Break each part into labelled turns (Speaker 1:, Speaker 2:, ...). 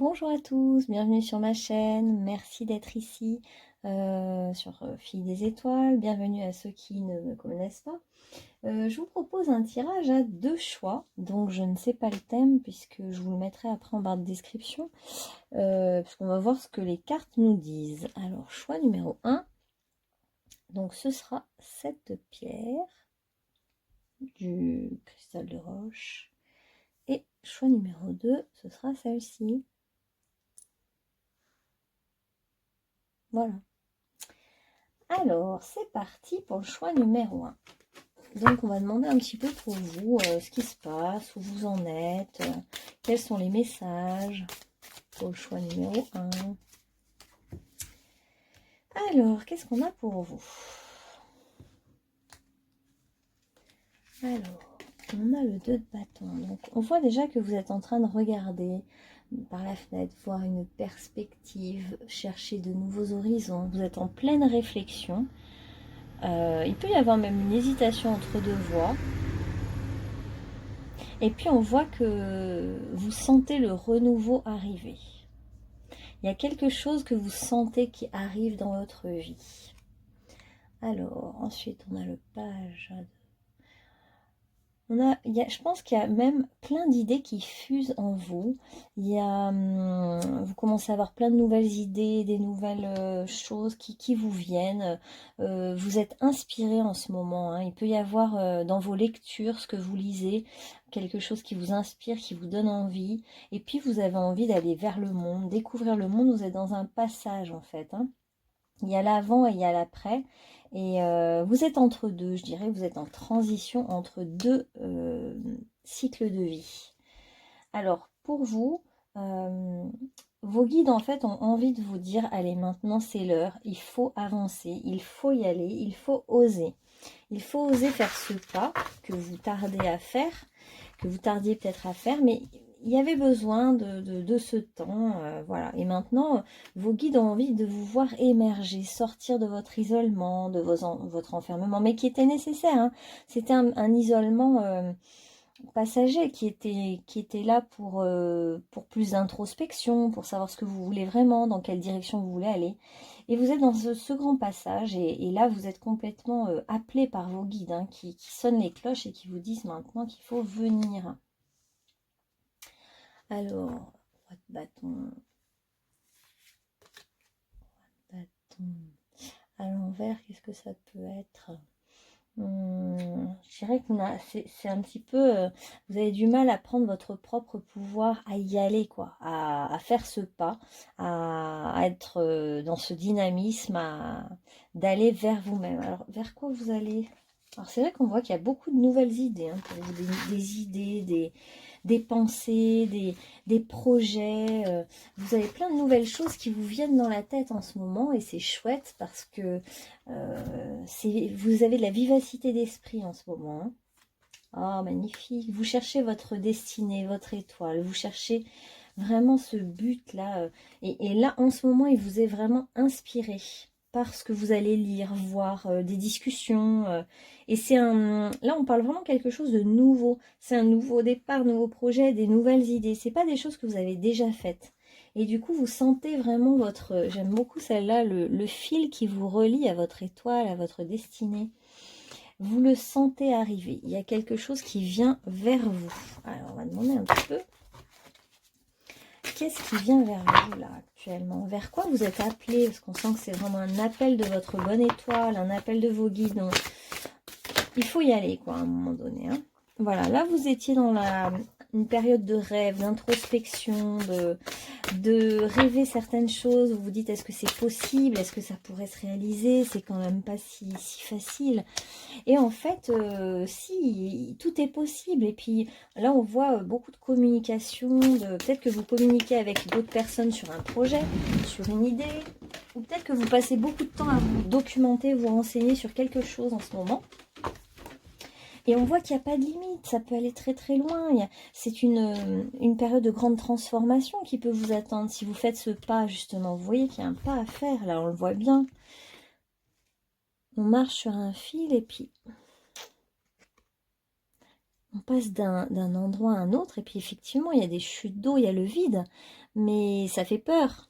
Speaker 1: Bonjour à tous, bienvenue sur ma chaîne, merci d'être ici sur Filles des Étoiles, bienvenue à ceux qui ne me connaissent pas. Je vous propose un tirage à deux choix, donc je ne sais pas le thème puisque je vous le mettrai après en barre de description, puisqu'on va voir ce que les cartes nous disent. Alors choix numéro 1, donc ce sera cette pierre, du cristal de roche, et choix numéro 2, ce sera celle-ci. Voilà. Alors, c'est parti pour le choix numéro 1. Donc, on va demander un petit peu pour vous ce qui se passe, où vous en êtes, quels sont les messages pour le choix numéro 1. Alors, qu'est-ce qu'on a pour vous? Alors, on a le 2 de bâton. Donc, on voit déjà que vous êtes en train de regarder par la fenêtre, voir une perspective, chercher de nouveaux horizons. Vous êtes en pleine réflexion. Il peut y avoir même une hésitation entre deux voies. Et puis on voit que vous sentez le renouveau arriver. Il y a quelque chose que vous sentez qui arrive dans votre vie. Alors, ensuite on a le page. Je pense qu'il y a même plein d'idées qui fusent en vous. Vous commencez à avoir plein de nouvelles idées, des nouvelles choses qui vous viennent. Vous êtes inspiré en ce moment, hein. Il peut y avoir dans vos lectures, ce que vous lisez, quelque chose qui vous inspire, qui vous donne envie. Et puis vous avez envie d'aller vers le monde, découvrir le monde. Vous êtes dans un passage en fait, hein. Il y a l'avant et il y a l'après. Et vous êtes entre deux, je dirais, vous êtes en transition entre deux cycles de vie. Alors, pour vous, vos guides, en fait, ont envie de vous dire, allez, maintenant, c'est l'heure, il faut avancer, il faut y aller, il faut oser. Il faut oser faire ce pas que vous tardez à faire, que vous tardiez peut-être à faire, mais il y avait besoin de ce temps, voilà. Et maintenant, vos guides ont envie de vous voir émerger, sortir de votre isolement, de votre enfermement, mais qui était nécessaire, hein. C'était un isolement passager qui était là pour plus d'introspection, pour savoir ce que vous voulez vraiment, dans quelle direction vous voulez aller. Et vous êtes dans ce grand passage, et là, vous êtes complètement appelé par vos guides, hein, qui sonnent les cloches et qui vous disent maintenant qu'il faut venir. Alors, bâton. À l'envers, qu'est-ce que ça peut être? Je dirais que c'est un petit peu... vous avez du mal à prendre votre propre pouvoir, à y aller, quoi, à faire ce pas, à être dans ce dynamisme, d'aller vers vous-même. Alors, vers quoi vous allez? Alors, c'est vrai qu'on voit qu'il y a beaucoup de nouvelles idées, hein, pour vous, des idées, des pensées, des projets. Vous avez plein de nouvelles choses qui vous viennent dans la tête en ce moment, et c'est chouette parce que vous avez de la vivacité d'esprit en ce moment, hein. Oh, magnifique. Vous cherchez votre destinée, votre étoile. Vous cherchez vraiment ce but-là. Et là, en ce moment, il vous est vraiment inspiré par ce que vous allez lire, voir, des discussions. Et là, on parle vraiment quelque chose de nouveau. C'est un nouveau départ, nouveau projet, des nouvelles idées. C'est pas des choses que vous avez déjà faites. Et du coup, vous sentez vraiment j'aime beaucoup celle-là, le fil qui vous relie à votre étoile, à votre destinée. Vous le sentez arriver. Il y a quelque chose qui vient vers vous. Alors, on va demander un petit peu. Qu'est-ce qui vient vers vous, là, actuellement? Vers quoi vous êtes appelé? Parce qu'on sent que c'est vraiment un appel de votre bonne étoile, un appel de vos guides. Donc, il faut y aller, quoi, à un moment donné, hein. Voilà, là, vous étiez dans une période de rêve, d'introspection, de rêver certaines choses. Vous vous dites, est-ce que c'est possible? Est-ce que ça pourrait se réaliser? C'est quand même pas si facile. Et en fait, si, tout est possible. Et puis là, on voit beaucoup de communication. Peut-être que vous communiquez avec d'autres personnes sur un projet, sur une idée. Ou peut-être que vous passez beaucoup de temps à vous documenter, vous renseigner sur quelque chose en ce moment. Et on voit qu'il n'y a pas de limite, ça peut aller très très loin. C'est une période de grande transformation qui peut vous attendre si vous faites ce pas, justement. Vous voyez qu'il y a un pas à faire, là, on le voit bien. On marche sur un fil et puis on passe d'un endroit à un autre, et puis effectivement, il y a des chutes d'eau, il y a le vide, mais ça fait peur.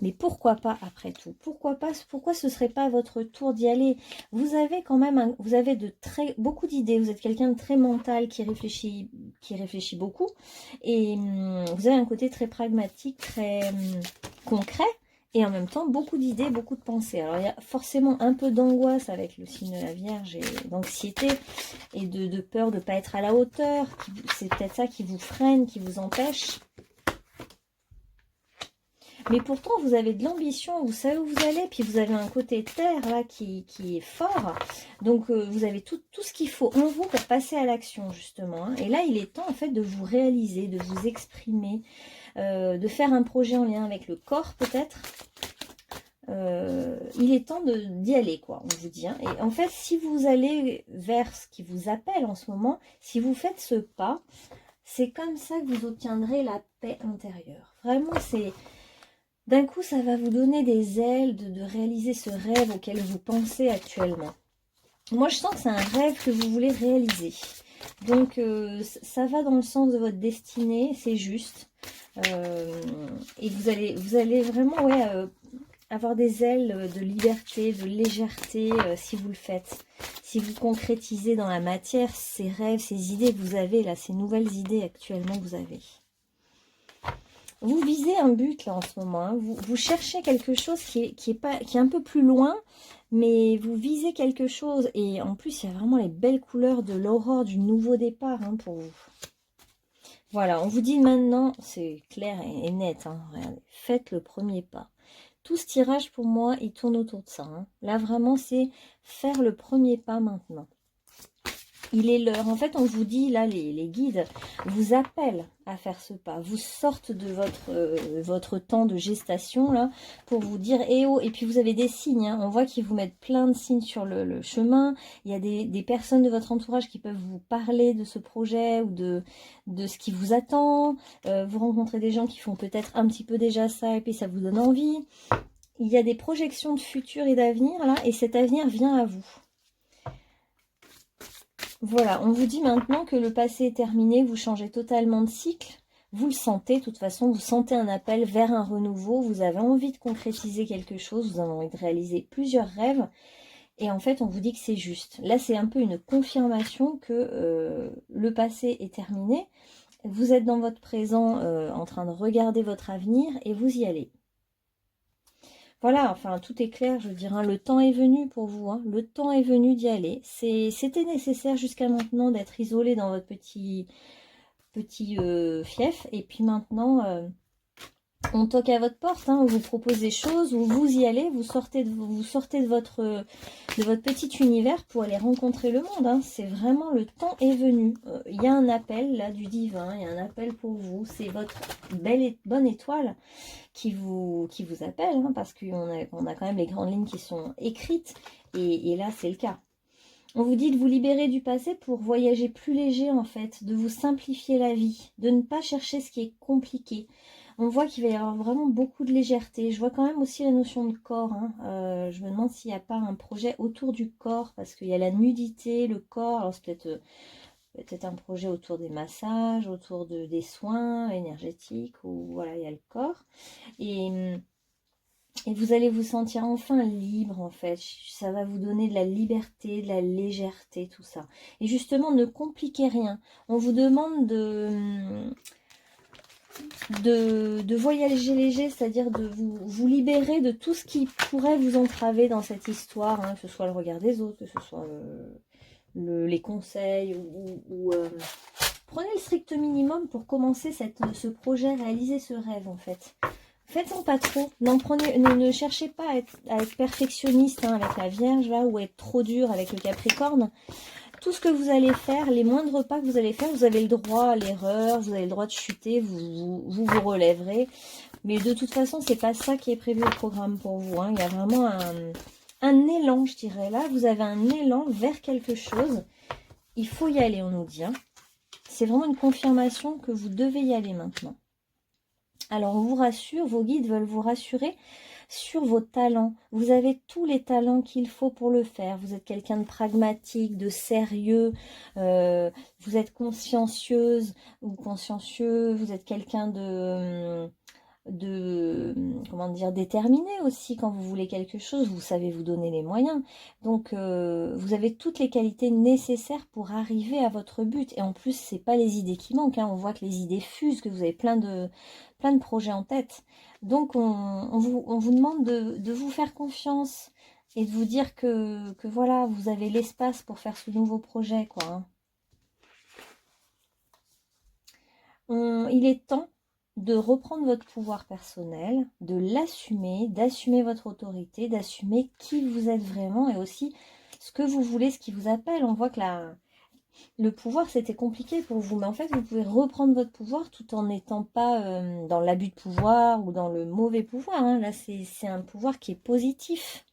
Speaker 1: Mais pourquoi pas après tout? Pourquoi pas? Pourquoi ce serait pas votre tour d'y aller? Vous avez quand même, vous avez beaucoup d'idées. Vous êtes quelqu'un de très mental qui réfléchit beaucoup, et vous avez un côté très pragmatique, très concret, et en même temps beaucoup d'idées, beaucoup de pensées. Alors il y a forcément un peu d'angoisse avec le signe de la Vierge, et d'anxiété et de peur de ne pas être à la hauteur. C'est peut-être ça qui vous freine, qui vous empêche. Mais pourtant, vous avez de l'ambition, vous savez où vous allez, puis vous avez un côté terre là qui est fort. Donc, vous avez tout ce qu'il faut en vous pour passer à l'action, justement. Hein. Et là, il est temps, en fait, de vous réaliser, de vous exprimer, de faire un projet en lien avec le corps, peut-être. Il est temps d'y aller, quoi, on vous dit. Hein. Et en fait, si vous allez vers ce qui vous appelle en ce moment, si vous faites ce pas, c'est comme ça que vous obtiendrez la paix intérieure. Vraiment, c'est... D'un coup, ça va vous donner des ailes de réaliser ce rêve auquel vous pensez actuellement. Moi, je sens que c'est un rêve que vous voulez réaliser. Donc, ça va dans le sens de votre destinée, c'est juste. Et vous allez vraiment avoir des ailes de liberté, de légèreté si vous le faites. Si vous concrétisez dans la matière ces rêves, ces idées que vous avez, là, ces nouvelles idées actuellement que vous avez. Vous visez un but là en ce moment, hein. Vous cherchez quelque chose qui est un peu plus loin, mais vous visez quelque chose. Et en plus, il y a vraiment les belles couleurs de l'aurore, du nouveau départ hein, pour vous. Voilà, on vous dit maintenant, c'est clair et net, hein, regardez, faites le premier pas. Tout ce tirage pour moi, il tourne autour de ça. Hein. Là vraiment, c'est faire le premier pas maintenant. Il est l'heure. En fait, on vous dit, là, les guides vous appellent à faire ce pas. Vous sortent de votre temps de gestation, là, pour vous dire, eh oh, et puis vous avez des signes. Hein. On voit qu'ils vous mettent plein de signes sur le chemin. Il y a des personnes de votre entourage qui peuvent vous parler de ce projet ou de ce qui vous attend. Vous rencontrez des gens qui font peut-être un petit peu déjà ça, et puis ça vous donne envie. Il y a des projections de futur et d'avenir, là, et cet avenir vient à vous. Voilà, on vous dit maintenant que le passé est terminé, vous changez totalement de cycle, vous le sentez, de toute façon, vous sentez un appel vers un renouveau, vous avez envie de concrétiser quelque chose, vous avez envie de réaliser plusieurs rêves, et en fait, on vous dit que c'est juste. Là, c'est un peu une confirmation que le passé est terminé, vous êtes dans votre présent en train de regarder votre avenir, et vous y allez. Voilà, enfin, tout est clair, je veux dire, hein, le temps est venu pour vous, hein, le temps est venu d'y aller. C'était nécessaire jusqu'à maintenant d'être isolé dans votre petit fief, et puis maintenant, on toque à votre porte, hein, on vous propose des choses, où vous y allez, vous sortez de votre petit univers pour aller rencontrer le monde. Hein. C'est vraiment, le temps est venu. Il y a un appel, là, du divin, il y a un appel pour vous, c'est votre bonne étoile qui vous appelle, hein, parce qu'on a quand même les grandes lignes qui sont écrites, et là, c'est le cas. On vous dit de vous libérer du passé pour voyager plus léger, en fait, de vous simplifier la vie, de ne pas chercher ce qui est compliqué. On voit qu'il va y avoir vraiment beaucoup de légèreté. Je vois quand même aussi la notion de corps. Hein. Je me demande s'il n'y a pas un projet autour du corps, parce qu'il y a la nudité, le corps. Alors c'est peut-être un projet autour des massages, autour des soins énergétiques, ou voilà, il y a le corps. Et vous allez vous sentir enfin libre, en fait. Ça va vous donner de la liberté, de la légèreté, tout ça. Et justement, ne compliquez rien. On vous demande de voyager léger, c'est-à-dire de vous libérer de tout ce qui pourrait vous entraver dans cette histoire, hein, que ce soit le regard des autres, que ce soit les conseils, ou prenez le strict minimum pour commencer ce projet, réaliser ce rêve, en fait. Faites-en pas trop, ne cherchez pas à être perfectionniste hein, avec la Vierge, là, ou être trop dur avec le Capricorne. Tout ce que vous allez faire, les moindres pas que vous allez faire, vous avez le droit à l'erreur, vous avez le droit de chuter, vous relèverez. Mais de toute façon, c'est pas ça qui est prévu au programme pour vous. Hein. Il y a vraiment un élan, je dirais. Là, vous avez un élan vers quelque chose. Il faut y aller, on nous dit. Hein. C'est vraiment une confirmation que vous devez y aller maintenant. Alors, on vous rassure, vos guides veulent vous rassurer sur vos talents. Vous avez tous les talents qu'il faut pour le faire. Vous êtes quelqu'un de pragmatique, de sérieux, vous êtes consciencieuse ou consciencieux, vous êtes quelqu'un comment dire, déterminé aussi. Quand vous voulez quelque chose, vous savez vous donner les moyens. Donc vous avez toutes les qualités nécessaires pour arriver à votre but. Et en plus, c'est pas les idées qui manquent, hein. On voit que les idées fusent, que vous avez plein de projets en tête. Donc on vous demande de vous faire confiance et de vous dire que voilà, vous avez l'espace pour faire ce nouveau projet, quoi, hein. Il est temps de reprendre votre pouvoir personnel, de l'assumer, d'assumer votre autorité, d'assumer qui vous êtes vraiment et aussi ce que vous voulez, ce qui vous appelle. On voit que le pouvoir, c'était compliqué pour vous, mais en fait, vous pouvez reprendre votre pouvoir tout en n'étant pas dans l'abus de pouvoir ou dans le mauvais pouvoir, hein. Là, c'est un pouvoir qui est positif.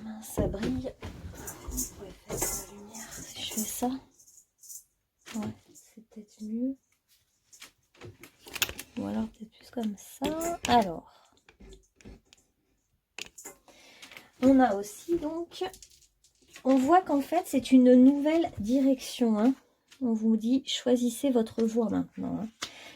Speaker 1: Mince, ça brille. Vous pouvez faire la lumière si je fais ça. Ouais, c'est peut-être mieux. Ou alors peut-être plus comme ça. Alors, on a aussi donc, on voit qu'en fait c'est une nouvelle direction, hein. On vous dit choisissez votre voie maintenant, hein.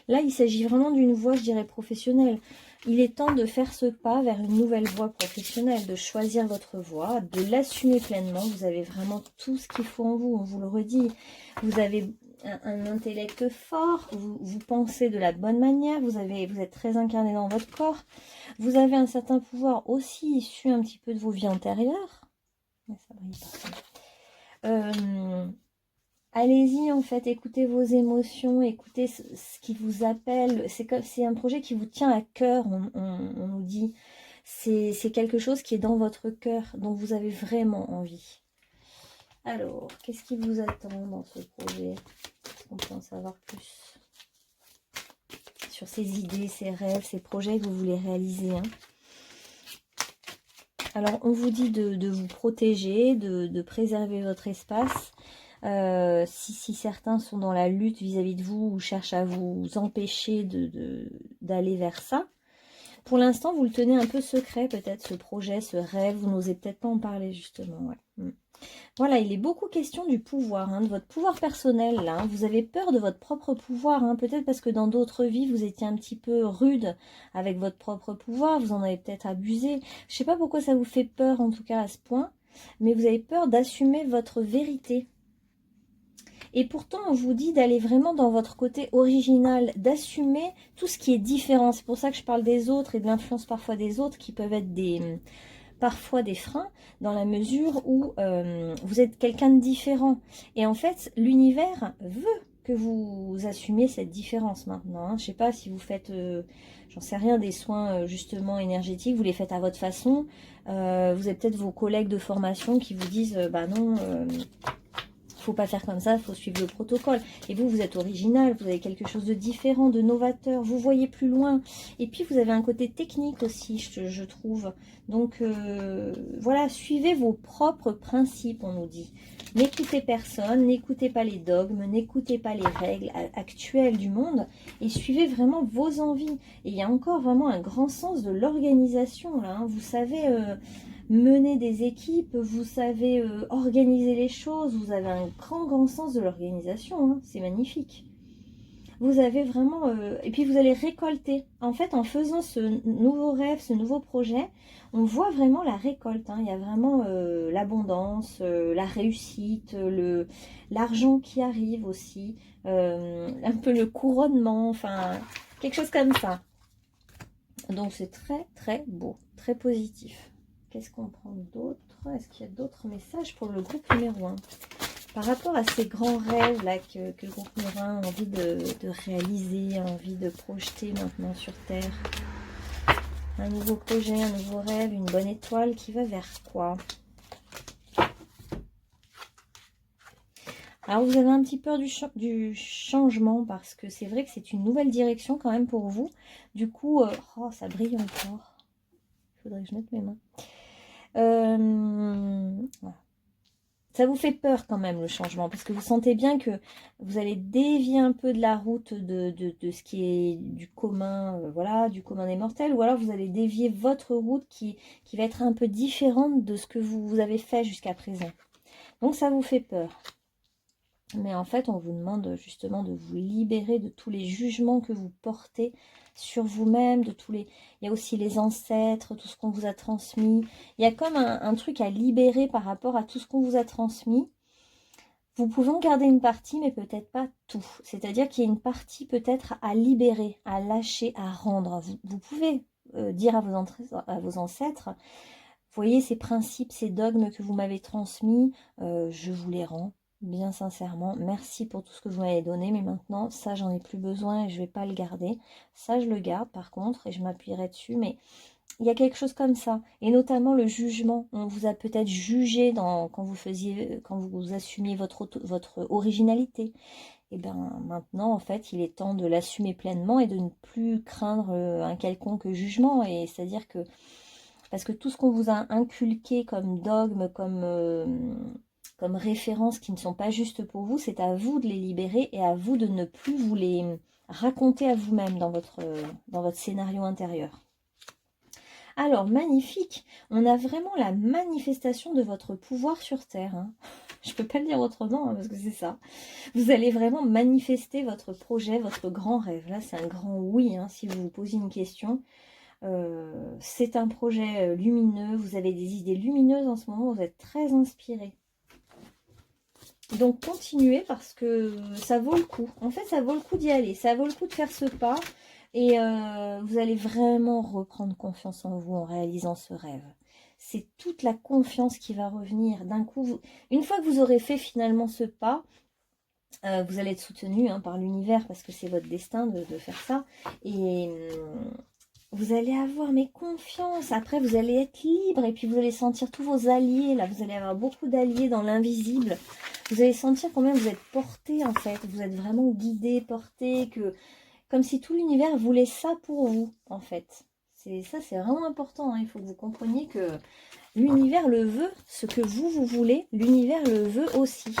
Speaker 1: Là il s'agit vraiment d'une voie, je dirais, professionnelle. Il est temps de faire ce pas vers une nouvelle voie professionnelle, de choisir votre voie, de l'assumer pleinement. Vous avez vraiment tout ce qu'il faut en vous, on vous le redit. Vous avez un intellect fort, vous pensez de la bonne manière, vous êtes très incarné dans votre corps, vous avez un certain pouvoir aussi issu un petit peu de vos vies antérieures. Mais ça brille pas. Allez-y, en fait, écoutez vos émotions, écoutez ce qui vous appelle. C'est un projet qui vous tient à cœur, on nous dit. C'est quelque chose qui est dans votre cœur, dont vous avez vraiment envie. Alors, qu'est-ce qui vous attend dans ce projet? Est-ce qu'on peut en savoir plus sur ces idées, ces rêves, ces projets que vous voulez réaliser, hein? Alors, on vous dit de vous protéger, de préserver votre espace. Si certains sont dans la lutte vis-à-vis de vous ou cherchent à vous empêcher d'aller vers ça, pour l'instant, vous le tenez un peu secret, peut-être, ce projet, ce rêve. Vous n'osez peut-être pas en parler, justement. Ouais. Voilà, il est beaucoup question du pouvoir, hein, de votre pouvoir personnel, là, hein. Vous avez peur de votre propre pouvoir, hein, peut-être parce que dans d'autres vies, vous étiez un petit peu rude avec votre propre pouvoir. Vous en avez peut-être abusé. Je ne sais pas pourquoi ça vous fait peur, en tout cas, à ce point. Mais vous avez peur d'assumer votre vérité. Et pourtant, on vous dit d'aller vraiment dans votre côté original, d'assumer tout ce qui est différent. C'est pour ça que je parle des autres et de l'influence parfois des autres qui peuvent être parfois des freins dans la mesure où vous êtes quelqu'un de différent. Et en fait, l'univers veut que vous assumiez cette différence maintenant, hein. Je ne sais pas si vous faites, j'en sais rien, des soins justement énergétiques, vous les faites à votre façon. Vous avez peut-être vos collègues de formation qui vous disent, bah non... faut pas faire comme ça, il faut suivre le protocole. Et vous, vous êtes original, vous avez quelque chose de différent, de novateur, vous voyez plus loin. Et puis, vous avez un côté technique aussi, je trouve. Donc, voilà, suivez vos propres principes, on nous dit. N'écoutez personne, n'écoutez pas les dogmes, n'écoutez pas les règles actuelles du monde et suivez vraiment vos envies. Et il y a encore vraiment un grand sens de l'organisation, là, hein. Vous savez... mener des équipes, vous savez organiser les choses, vous avez un grand sens de l'organisation, hein, c'est magnifique. Vous avez vraiment... et puis vous allez récolter. En fait, en faisant ce nouveau rêve, ce nouveau projet, on voit vraiment la récolte, hein. Il y a vraiment l'abondance, la réussite, l'argent qui arrive aussi, un peu le couronnement, enfin, quelque chose comme ça. Donc c'est très beau, très positif. Qu'est-ce qu'on prend d'autre? Est-ce qu'il y a d'autres messages pour le groupe numéro 1? Par rapport à ces grands rêves là que le groupe numéro 1 a envie de réaliser, a envie de projeter maintenant sur Terre. Un nouveau projet, un nouveau rêve, une bonne étoile qui va vers quoi? Alors vous avez un petit peur du changement parce que c'est vrai que c'est une nouvelle direction quand même pour vous. Du coup, oh, ça brille encore. Il faudrait que je mette mes mains. Voilà. Ça vous fait peur quand même le changement, parce que vous sentez bien que vous allez dévier un peu de la route de ce qui est du commun, voilà, du commun des mortels, ou alors vous allez dévier votre route qui va être un peu différente de ce que vous avez fait jusqu'à présent. Donc ça vous fait peur. Mais en fait, on vous demande justement de vous libérer de tous les jugements que vous portez sur vous-même, de tous les... Il y a aussi les ancêtres, tout ce qu'on vous a transmis. Il y a comme un truc à libérer par rapport à tout ce qu'on vous a transmis. Vous pouvez en garder une partie, mais peut-être pas tout. C'est-à-dire qu'il y a une partie peut-être à libérer, à lâcher, à rendre. Vous pouvez dire à vos ancêtres, vous voyez ces principes, ces dogmes que vous m'avez transmis, je vous les rends. Bien sincèrement, merci pour tout ce que vous m'avez donné, mais maintenant, ça, j'en ai plus besoin et je ne vais pas le garder. Ça, je le garde par contre et je m'appuierai dessus, mais il y a quelque chose comme ça. Et notamment le jugement. On vous a peut-être jugé quand vous assumiez votre originalité. Et bien maintenant, en fait, il est temps de l'assumer pleinement et de ne plus craindre un quelconque jugement. Et c'est-à-dire que, parce que tout ce qu'on vous a inculqué comme dogme, comme références qui ne sont pas justes pour vous, c'est à vous de les libérer et à vous de ne plus vous les raconter à vous-même dans votre scénario intérieur. Alors, magnifique, on a vraiment la manifestation de votre pouvoir sur Terre. Hein. Je ne peux pas le dire autrement, hein, parce que c'est ça. Vous allez vraiment manifester votre projet, votre grand rêve. Là, c'est un grand oui, hein, si vous vous posez une question. C'est un projet lumineux, vous avez des idées lumineuses en ce moment, vous êtes très inspiré. Donc, continuez parce que ça vaut le coup. En fait, ça vaut le coup d'y aller, ça vaut le coup de faire ce pas. Et vous allez vraiment reprendre confiance en vous en réalisant ce rêve. C'est toute la confiance qui va revenir. D'un coup, une fois que vous aurez fait finalement ce pas, vous allez être soutenu par l'univers parce que c'est votre destin de faire ça. Et vous allez avoir confiance. Après, vous allez être libre et puis vous allez sentir tous vos alliés. Là, vous allez avoir beaucoup d'alliés dans l'invisible. Vous allez sentir combien vous êtes porté en fait. Vous êtes vraiment guidé, porté, comme si tout l'univers voulait ça pour vous, en fait. Ça, c'est vraiment important. Hein. Il faut que vous compreniez que l'univers le veut. Ce que vous voulez, l'univers le veut aussi.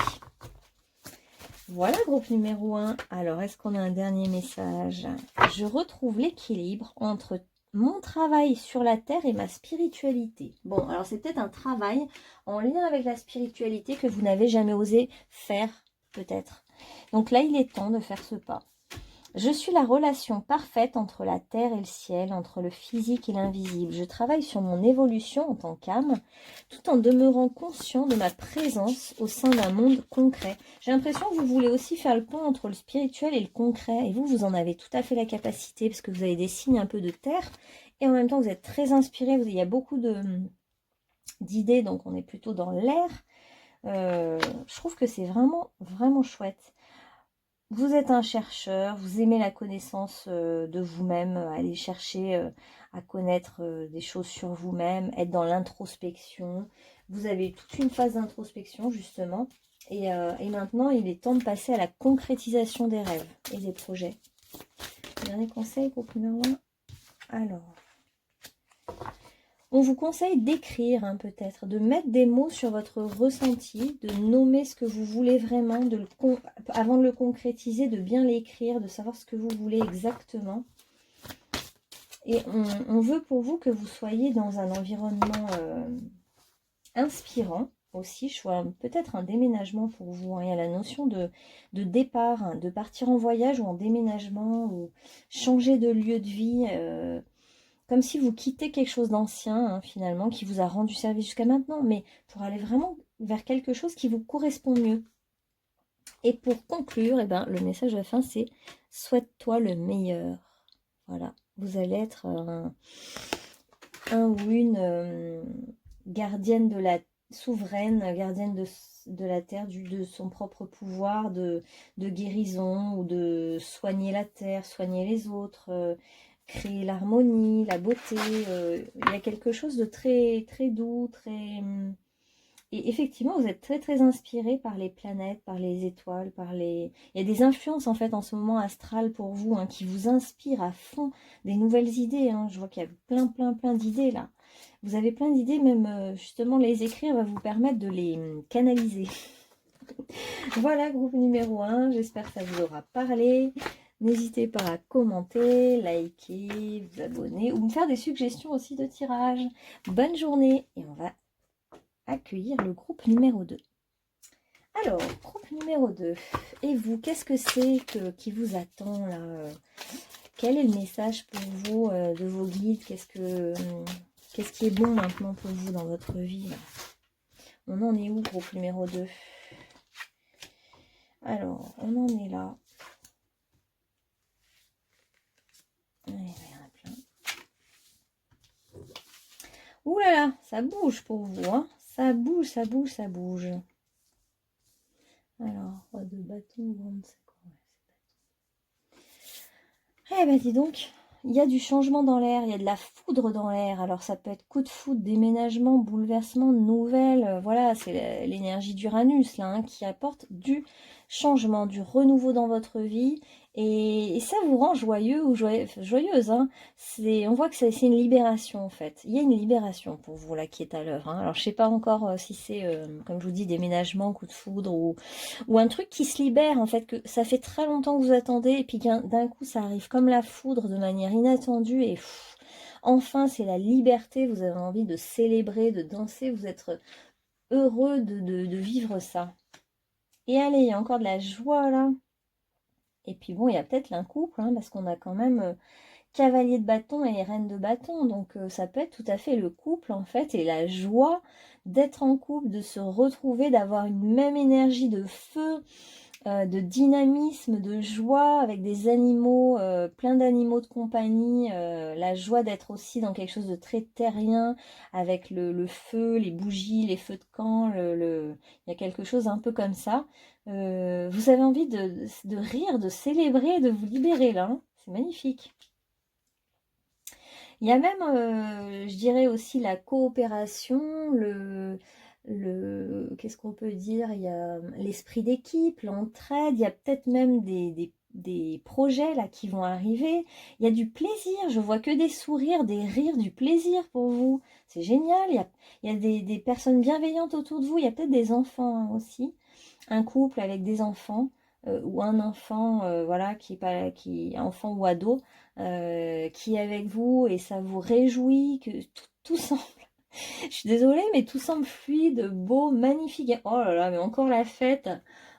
Speaker 1: Voilà, groupe numéro 1. Alors, est-ce qu'on a un dernier message? Je retrouve l'équilibre entre mon travail sur la Terre et ma spiritualité. Bon, alors c'est peut-être un travail en lien avec la spiritualité que vous n'avez jamais osé faire, peut-être. Donc là, il est temps de faire ce pas. Je suis la relation parfaite entre la terre et le ciel, entre le physique et l'invisible. Je travaille sur mon évolution en tant qu'âme, tout en demeurant conscient de ma présence au sein d'un monde concret. J'ai l'impression que vous voulez aussi faire le pont entre le spirituel et le concret. Et vous en avez tout à fait la capacité, parce que vous avez des signes un peu de terre, et en même temps vous êtes très inspiré. Il y a beaucoup d'idées, donc on est plutôt dans l'air. Je trouve que c'est vraiment, vraiment chouette. Vous êtes un chercheur, vous aimez la connaissance de vous-même, aller chercher à connaître des choses sur vous-même, être dans l'introspection. Vous avez toute une phase d'introspection justement. Et maintenant, il est temps de passer à la concrétisation des rêves et des projets. Dernier conseil pour numéro 1. Alors, on vous conseille d'écrire peut-être, de mettre des mots sur votre ressenti, de nommer ce que vous voulez vraiment, avant de le concrétiser, de bien l'écrire, de savoir ce que vous voulez exactement. Et on veut pour vous que vous soyez dans un environnement inspirant aussi. Je vois peut-être un déménagement pour vous. Hein. Il y a la notion de départ, de partir en voyage ou en déménagement, ou changer de lieu de vie. Comme si vous quittez quelque chose d'ancien, finalement, qui vous a rendu service jusqu'à maintenant, mais pour aller vraiment vers quelque chose qui vous correspond mieux. Et pour conclure, le message de la fin, c'est « Souhaite-toi le meilleur ». Voilà, vous allez être un ou une gardienne de la souveraine, gardienne de la terre, de son propre pouvoir, de guérison, ou de soigner la terre, soigner les autres, créer l'harmonie, la beauté. Il y a quelque chose de très, très doux, très Et effectivement, vous êtes très très inspiré par les planètes, par les étoiles, par les... Il y a des influences en fait en ce moment astrales pour vous, hein, qui vous inspirent à fond des nouvelles idées. Hein. Je vois qu'il y a plein d'idées là. Vous avez plein d'idées, même justement les écrire va vous permettre de les canaliser. Voilà, groupe numéro 1, j'espère que ça vous aura parlé. N'hésitez pas à commenter, liker, vous abonner ou me faire des suggestions aussi de tirage. Bonne journée et on va accueillir le groupe numéro 2. Alors, groupe numéro 2. Et vous, qu'est-ce que c'est qui vous attend là? Quel est le message pour vous de vos guides? Qu'est-ce qui est bon maintenant pour vous dans votre vie là? On en est où, groupe numéro 2? Alors, on en est là. Allez, il y en a plein. Ouh là là, ça bouge pour vous, hein? Ça bouge, ça bouge, ça bouge. Alors, roi de bâton, grande, c'est quoi? Eh ben dis donc, il y a du changement dans l'air, il y a de la foudre dans l'air. Alors ça peut être coup de foudre, déménagement, bouleversement, nouvelle. Voilà, c'est l'énergie d'Uranus là, hein, qui apporte du changement, du renouveau dans votre vie. Et ça vous rend joyeux ou joyeuse. Hein. On voit que c'est une libération en fait. Il y a une libération pour vous là qui est à l'œuvre. Hein. Alors je sais pas encore si c'est, comme je vous dis, déménagement, coup de foudre ou un truc qui se libère en fait, que ça fait très longtemps que vous attendez et puis d'un coup ça arrive comme la foudre de manière inattendue et enfin c'est la liberté, vous avez envie de célébrer, de danser, vous êtes heureux de vivre ça. Et allez, il y a encore de la joie là. Et puis bon, il y a peut-être un couple, hein, parce qu'on a quand même cavalier de bâton et reine de bâton, donc ça peut être tout à fait le couple en fait, et la joie d'être en couple, de se retrouver, d'avoir une même énergie de feu, de dynamisme, de joie, avec des animaux, plein d'animaux de compagnie, la joie d'être aussi dans quelque chose de très terrien, avec le feu, les bougies, les feux de camp, il y a quelque chose un peu comme ça. Vous avez envie de rire, de célébrer, de vous libérer là, hein. C'est magnifique. Il y a même, je dirais aussi la coopération, qu'est-ce qu'on peut dire? Il y a l'esprit d'équipe, l'entraide, il y a peut-être même des projets là qui vont arriver. Il y a du plaisir, je vois que des sourires, des rires, du plaisir pour vous. C'est génial, il y a des personnes bienveillantes autour de vous, il y a peut-être des enfants hein, aussi. Un couple avec des enfants. Ou un enfant, voilà, qui enfant ou ado, qui est avec vous et ça vous réjouit, que tout semble, je suis désolée, mais tout semble fluide, beau, magnifique. Oh là là, mais encore la fête,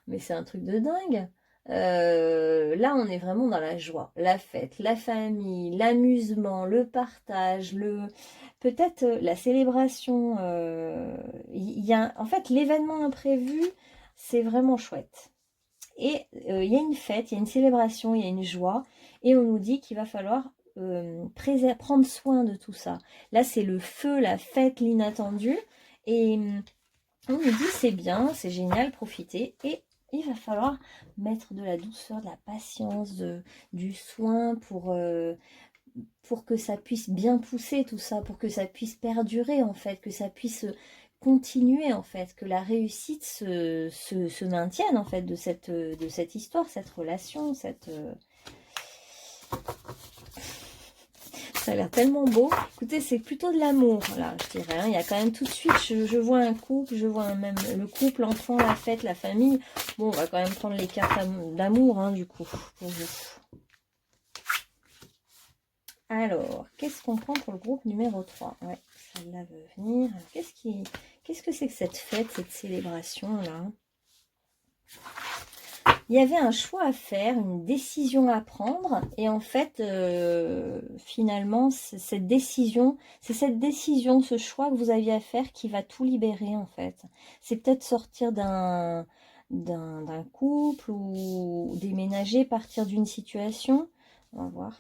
Speaker 1: mais c'est un truc de dingue. Là, on est vraiment dans la joie, la fête, la famille, l'amusement, le partage, peut-être la célébration. Il y a, en fait, l'événement imprévu, c'est vraiment chouette. Et il y a une fête, il y a une célébration, il y a une joie, et on nous dit qu'il va falloir prendre soin de tout ça. Là, c'est le feu, la fête, l'inattendu, et on nous dit c'est bien, c'est génial, profitez, et il va falloir mettre de la douceur, de la patience, du soin pour que ça puisse bien pousser tout ça, pour que ça puisse perdurer en fait, que ça puisse continuer en fait, que la réussite se maintienne en fait de cette histoire, cette relation, ça a l'air tellement beau. Écoutez, c'est plutôt de l'amour là, je dirais. Hein. Il y a quand même tout de suite, je vois un couple, je vois même le couple, l'enfant, la fête, la famille. Bon, on va quand même prendre les cartes d'amour hein, du coup, pour vous. Alors, qu'est-ce qu'on prend pour le groupe numéro 3? Ouais, celle-là veut venir. Qu'est-ce que c'est que cette fête, cette célébration-là? Il y avait un choix à faire, une décision à prendre. Et en fait, finalement, c'est cette décision, ce choix que vous aviez à faire qui va tout libérer, en fait. C'est peut-être sortir d'un couple ou déménager, partir d'une situation. On va voir.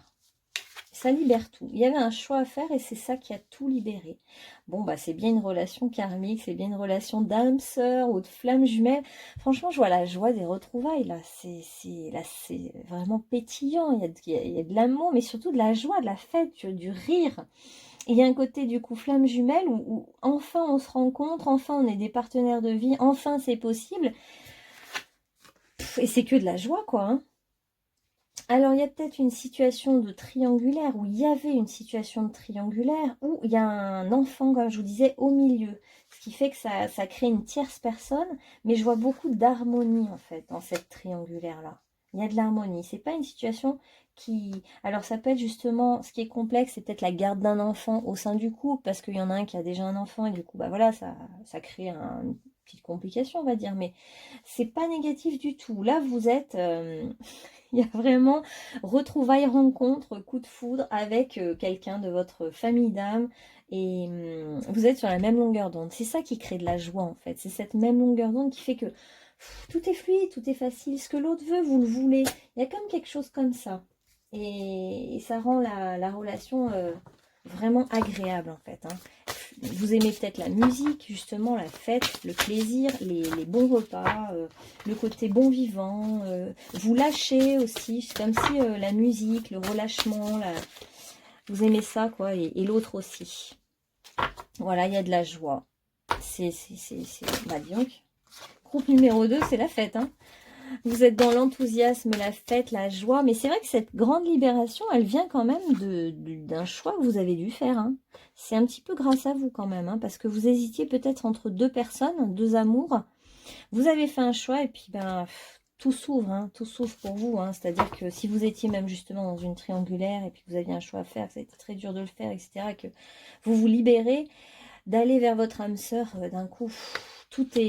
Speaker 1: Ça libère tout. Il y avait un choix à faire et c'est ça qui a tout libéré. Bon, bah c'est bien une relation karmique, c'est bien une relation d'âme sœur ou de flamme jumelle. Franchement, je vois la joie des retrouvailles là. C'est vraiment pétillant. Il y a de l'amour, mais surtout de la joie, de la fête, du rire. il y a un côté du coup flamme jumelle où enfin on se rencontre, enfin on est des partenaires de vie, enfin c'est possible. Et c'est que de la joie, quoi. Hein. Alors, il y a peut-être une situation de triangulaire, où il y avait une situation de triangulaire, où il y a un enfant, comme je vous disais, au milieu. Ce qui fait que ça crée une tierce personne, mais je vois beaucoup d'harmonie, en fait, dans cette triangulaire-là. Il y a de l'harmonie. C'est pas une situation qui... Alors, ça peut être justement... Ce qui est complexe, c'est peut-être la garde d'un enfant au sein du couple, parce qu'il y en a un qui a déjà un enfant, et du coup, bah voilà, ça crée une petite complication, on va dire. Mais c'est pas négatif du tout. Là, vous êtes... Il y a vraiment retrouvailles, rencontre, coup de foudre avec quelqu'un de votre famille d'âme et vous êtes sur la même longueur d'onde. C'est ça qui crée de la joie en fait. C'est cette même longueur d'onde qui fait que tout est fluide, tout est facile. Ce que l'autre veut, vous le voulez. Il y a comme quelque chose comme ça. Et ça rend la relation vraiment agréable en fait. Hein. Vous aimez peut-être la musique, justement, la fête, le plaisir, les bons repas, le côté bon vivant. Vous lâchez aussi, c'est comme si la musique, le relâchement, vous aimez ça, quoi, et l'autre aussi. Voilà, il y a de la joie. Bah, dis donc. Groupe numéro 2, c'est la fête, hein. Vous êtes dans l'enthousiasme, la fête, la joie. Mais c'est vrai que cette grande libération, elle vient quand même d'un choix que vous avez dû faire. Hein. C'est un petit peu grâce à vous quand même. Hein, parce que vous hésitiez peut-être entre deux personnes, deux amours. Vous avez fait un choix et puis ben tout s'ouvre. Hein, tout s'ouvre pour vous. Hein, c'est-à-dire que si vous étiez même justement dans une triangulaire et puis que vous aviez un choix à faire, que ça a été très dur de le faire, etc. Et que vous vous libérez d'aller vers votre âme sœur d'un coup. Tout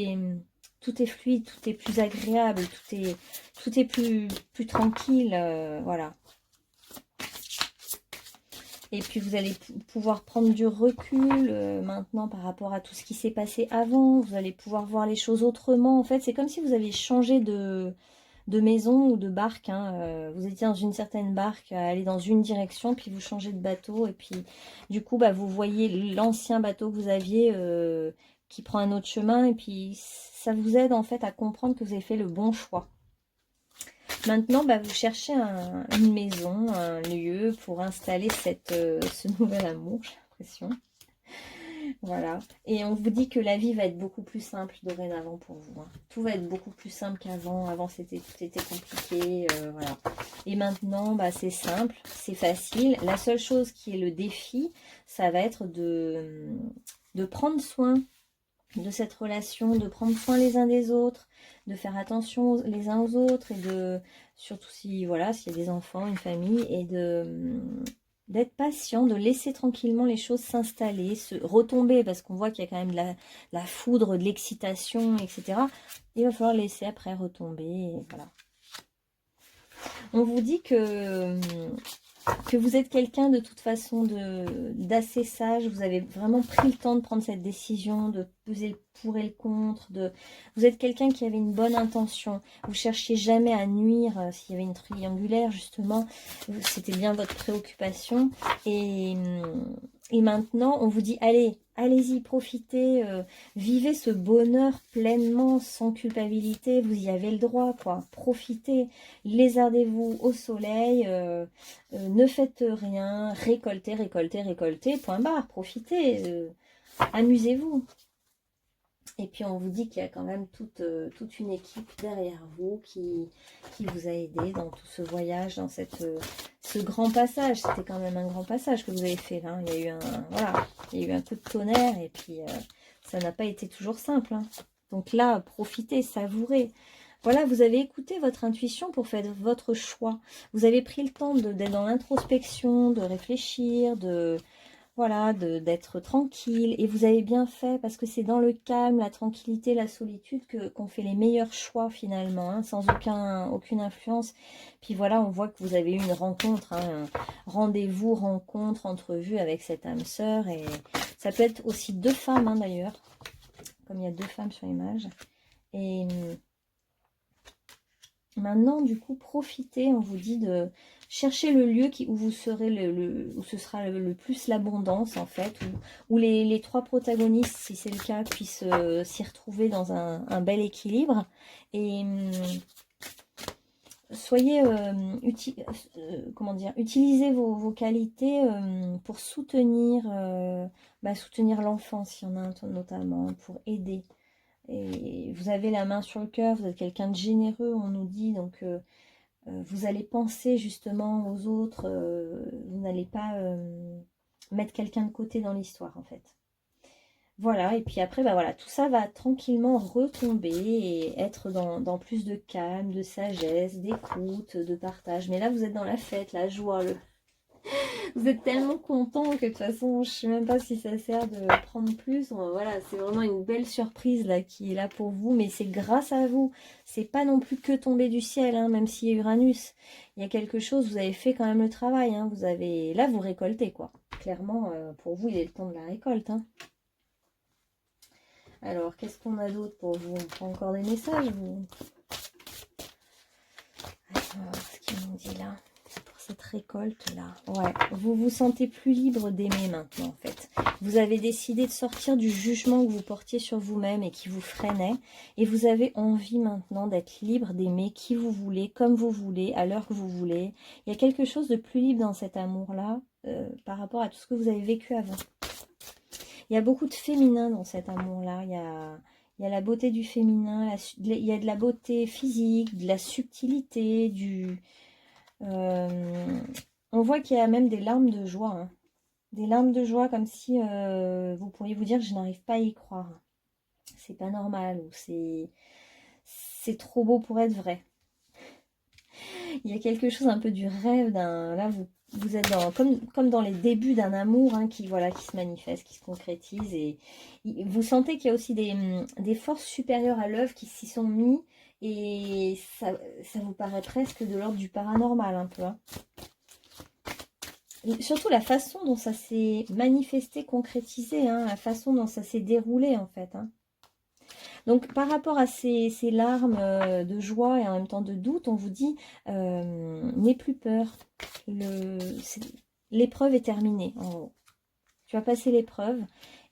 Speaker 1: est fluide, tout est plus agréable, tout est plus tranquille, voilà. Et puis vous allez pouvoir prendre du recul maintenant par rapport à tout ce qui s'est passé avant. Vous allez pouvoir voir les choses autrement. En fait, c'est comme si vous aviez changé de maison ou de barque. Hein. Vous étiez dans une certaine barque, à aller dans une direction, puis vous changez de bateau. Et puis, du coup, bah, vous voyez l'ancien bateau que vous aviez qui prend un autre chemin. Et puis, ça vous aide en fait à comprendre que vous avez fait le bon choix. Maintenant, bah, vous cherchez une maison, un lieu pour installer ce nouvel amour, j'ai l'impression. Voilà. Et on vous dit que la vie va être beaucoup plus simple dorénavant pour vous. Hein. Tout va être beaucoup plus simple qu'avant. Avant, tout était compliqué. Voilà. Et maintenant, bah, c'est simple, c'est facile. La seule chose qui est le défi, ça va être de prendre soin de cette relation, de prendre soin les uns des autres, de faire attention les uns aux autres et surtout si voilà, s'il y a des enfants, une famille, et d'être patient, de laisser tranquillement les choses s'installer, se retomber, parce qu'on voit qu'il y a quand même de la foudre, de l'excitation, etc. Il va falloir laisser après retomber, et voilà. On vous dit que vous êtes quelqu'un de toute façon d'assez sage, vous avez vraiment pris le temps de prendre cette décision, de peser le pour et le contre, vous êtes quelqu'un qui avait une bonne intention, vous cherchiez jamais à nuire, s'il y avait une triangulaire justement, c'était bien votre préoccupation, et maintenant on vous dit allez-y, profitez, vivez ce bonheur pleinement, sans culpabilité, vous y avez le droit, quoi, profitez, lézardez-vous au soleil, ne faites rien, récoltez, récoltez, récoltez, point barre, profitez, amusez-vous. Et puis on vous dit qu'il y a quand même toute une équipe derrière vous qui vous a aidé dans tout ce voyage, dans ce grand passage. C'était quand même un grand passage que vous avez fait là. Il y a eu un coup de tonnerre et puis ça n'a pas été toujours simple. Hein. Donc là, profitez, savourez. Voilà, vous avez écouté votre intuition pour faire votre choix. Vous avez pris le temps d'être dans l'introspection, de réfléchir, voilà, d'être tranquille. Et vous avez bien fait parce que c'est dans le calme, la tranquillité, la solitude qu'on fait les meilleurs choix finalement, hein, sans aucune influence. Puis voilà, on voit que vous avez eu une rencontre, hein, un rendez-vous, rencontre, entrevue avec cette âme sœur. Et ça peut être aussi deux femmes hein, d'ailleurs, comme il y a deux femmes sur l'image. Et maintenant, du coup, profitez, on vous dit de chercher le lieu où vous serez où ce sera le plus l'abondance, en fait, où les trois protagonistes, si c'est le cas, puissent s'y retrouver dans un bel équilibre. Et soyez, comment dire, utilisez vos qualités pour soutenir, soutenir l'enfant, s'il y en a un notamment, pour aider. Et vous avez la main sur le cœur, vous êtes quelqu'un de généreux, on nous dit, donc vous allez penser justement aux autres, vous n'allez pas mettre quelqu'un de côté dans l'histoire en fait. Voilà, et puis après, voilà, tout ça va tranquillement retomber et être dans plus de calme, de sagesse, d'écoute, de partage. Mais là, vous êtes dans la fête, la joie, vous êtes tellement content que de toute façon, je ne sais même pas si ça sert de prendre plus. Voilà, c'est vraiment une belle surprise là qui est là pour vous, mais c'est grâce à vous. C'est pas non plus que tomber du ciel, hein, même s'il y a Uranus. Il y a quelque chose, vous avez fait quand même le travail. Hein, là, vous récoltez quoi. Clairement, pour vous, il est le temps de la récolte. Hein. Alors, qu'est-ce qu'on a d'autre pour vous? On prend encore des messages, vous? Alors, ce qu'ils m'ont dit là, pour cette récolte-là. Ouais, vous vous sentez plus libre d'aimer maintenant, en fait. Vous avez décidé de sortir du jugement que vous portiez sur vous-même et qui vous freinait. Et vous avez envie maintenant d'être libre d'aimer qui vous voulez, comme vous voulez, à l'heure que vous voulez. Il y a quelque chose de plus libre dans cet amour-là par rapport à tout ce que vous avez vécu avant. Il y a beaucoup de féminin dans cet amour-là. Il y a la beauté du féminin, il y a de la beauté physique, de la subtilité, on voit qu'il y a même des larmes de joie. Hein. Des larmes de joie comme si vous pourriez vous dire que je n'arrive pas à y croire. C'est pas normal ou c'est trop beau pour être vrai. Il y a quelque chose un peu du rêve d'un... Là, vous êtes comme dans les débuts d'un amour hein, qui se manifeste, qui se concrétise. Et vous sentez qu'il y a aussi des forces supérieures à l'œuvre qui s'y sont mis. Et ça vous paraît presque de l'ordre du paranormal un peu. Hein. Et surtout la façon dont ça s'est manifesté, concrétisé. Hein, la façon dont ça s'est déroulé en fait. Hein. Donc par rapport à ces larmes de joie et en même temps de doute, on vous dit n'aie plus peur. L'épreuve est terminée en gros. Tu vas passer l'épreuve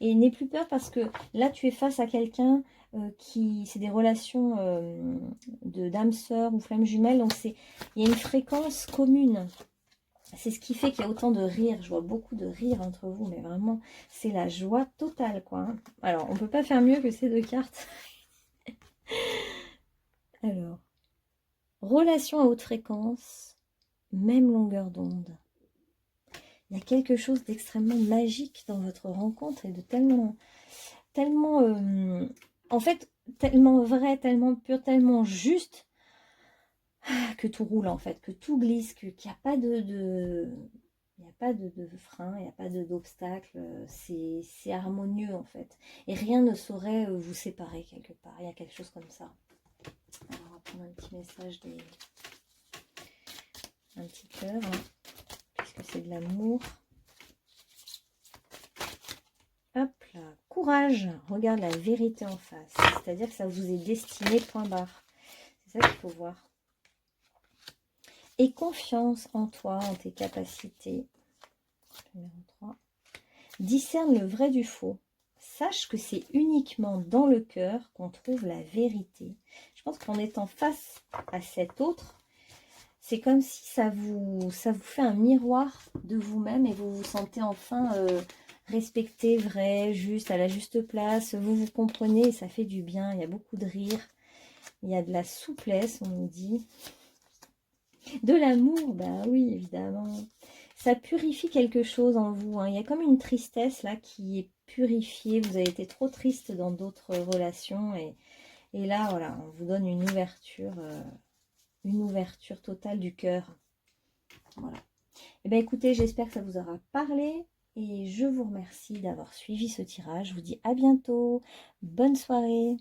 Speaker 1: et n'aie plus peur parce que là tu es face à quelqu'un c'est des relations d'âme sœur ou flamme jumelle, donc il y a une fréquence commune. C'est ce qui fait qu'il y a autant de rire. Je vois beaucoup de rire entre vous, mais vraiment, c'est la joie totale, quoi. Hein. Alors, on ne peut pas faire mieux que ces deux cartes. Alors, relation à haute fréquence, même longueur d'onde. Il y a quelque chose d'extrêmement magique dans votre rencontre et de tellement en fait, tellement vrai, tellement pur, tellement juste, que tout roule en fait, que tout glisse, qu'il n'y a pas il n'y a pas de frein, il n'y a pas d'obstacle, c'est harmonieux en fait. Et rien ne saurait vous séparer quelque part, il y a quelque chose comme ça. Alors on va prendre un petit message, un petit cœur, hein, puisque c'est de l'amour. Hop là, courage, regarde la vérité en face, c'est-à-dire que ça vous est destiné, point barre. C'est ça qu'il faut voir. Et confiance en toi, en tes capacités. Numéro 3. Discerne le vrai du faux. Sache que c'est uniquement dans le cœur qu'on trouve la vérité. Je pense qu'en étant face à cet autre, c'est comme si ça vous fait un miroir de vous-même et vous vous sentez enfin respecté, vrai, juste, à la juste place. Vous vous comprenez et ça fait du bien. Il y a beaucoup de rire. Il y a de la souplesse, on nous dit. De l'amour, bah oui, évidemment. Ça purifie quelque chose en vous. Hein. Il y a comme une tristesse là qui est purifiée. Vous avez été trop triste dans d'autres relations. Et là, voilà, on vous donne une ouverture totale du cœur. Voilà. Et bien écoutez, j'espère que ça vous aura parlé. Et je vous remercie d'avoir suivi ce tirage. Je vous dis à bientôt. Bonne soirée.